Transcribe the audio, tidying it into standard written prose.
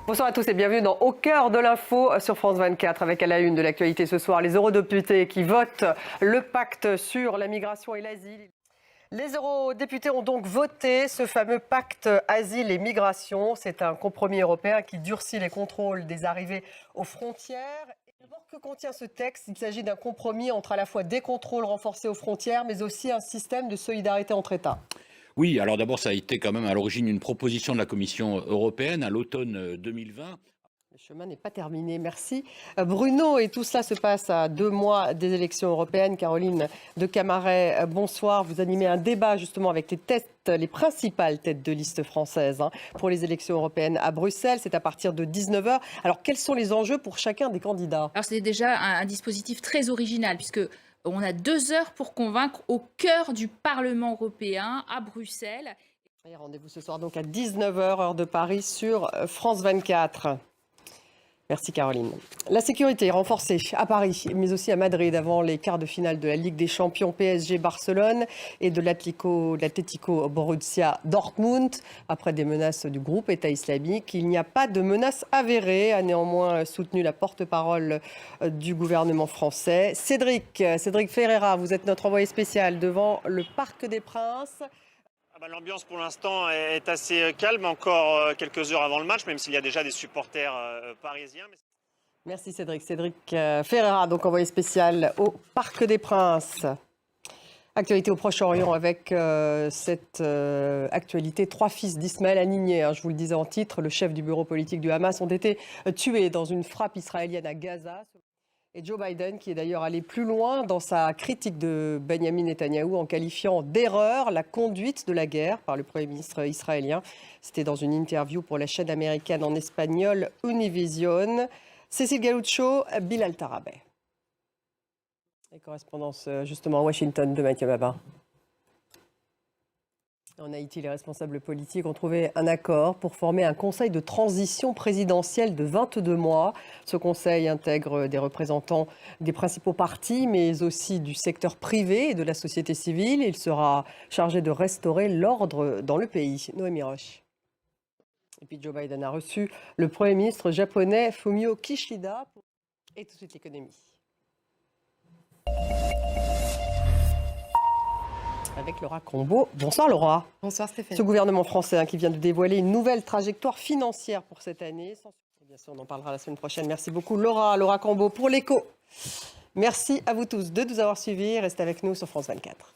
Bonsoir à tous et bienvenue dans Au cœur de l'info sur France 24 avec à la une de l'actualité ce soir les eurodéputés qui votent le pacte sur la migration et l'asile. Les eurodéputés ont donc voté ce fameux pacte asile et migration. C'est un compromis européen qui durcit les contrôles des arrivées aux frontières. D'abord, que contient ce texte? Il s'agit d'un compromis entre à la fois des contrôles renforcés aux frontières mais aussi un système de solidarité entre États. Oui, alors d'abord, ça a été quand même à l'origine une proposition de la Commission européenne à l'automne 2020. Le chemin n'est pas terminé, merci. Bruno, et tout cela se passe à 2 mois des élections européennes. Caroline de Camaret, bonsoir. Vous animez un débat justement avec les principales têtes de liste françaises pour les élections européennes à Bruxelles. C'est à partir de 19h. Alors, quels sont les enjeux pour chacun des candidats? Alors, c'est déjà un dispositif très original puisque on a 2 heures pour convaincre au cœur du Parlement européen à Bruxelles. Et rendez-vous ce soir donc à 19h, heure de Paris, sur France 24. Merci Caroline. La sécurité est renforcée à Paris, mais aussi à Madrid avant les quarts de finale de la Ligue des Champions PSG Barcelone et de l'Atlético Borussia Dortmund. Après des menaces du groupe État islamique, il n'y a pas de menace avérée, a néanmoins soutenu la porte-parole du gouvernement français. Cédric Ferreira, vous êtes notre envoyé spécial devant le Parc des Princes. L'ambiance pour l'instant est assez calme, encore quelques heures avant le match, même s'il y a déjà des supporters parisiens. Merci Cédric. Cédric Ferreira, donc envoyé spécial au Parc des Princes. Actualité au Proche-Orient avec cette actualité. 3 fils d'Ismaël Haniyeh, je vous le disais en titre, le chef du bureau politique du Hamas, ont été tués dans une frappe israélienne à Gaza. Et Joe Biden, qui est d'ailleurs allé plus loin dans sa critique de Benjamin Netanyahou en qualifiant d'erreur la conduite de la guerre par le Premier ministre israélien. C'était dans une interview pour la chaîne américaine en espagnol Univision. Cécile Galuccio, Bilal Tarabeh. Et correspondance justement à Washington de Mathieu Babin. En Haïti, les responsables politiques ont trouvé un accord pour former un conseil de transition présidentielle de 22 mois. Ce conseil intègre des représentants des principaux partis, mais aussi du secteur privé et de la société civile. Il sera chargé de restaurer l'ordre dans le pays. Noémie Roche. Et puis Joe Biden a reçu le Premier ministre japonais Fumio Kishida. Et tout de suite l'économie. Avec Laura Combeau. Bonsoir Laura. Bonsoir Stéphanie. Ce gouvernement français qui vient de dévoiler une nouvelle trajectoire financière pour cette année. Bien sûr, on en parlera la semaine prochaine. Merci beaucoup Laura Combeau pour l'écho. Merci à vous tous de nous avoir suivis. Restez avec nous sur France 24.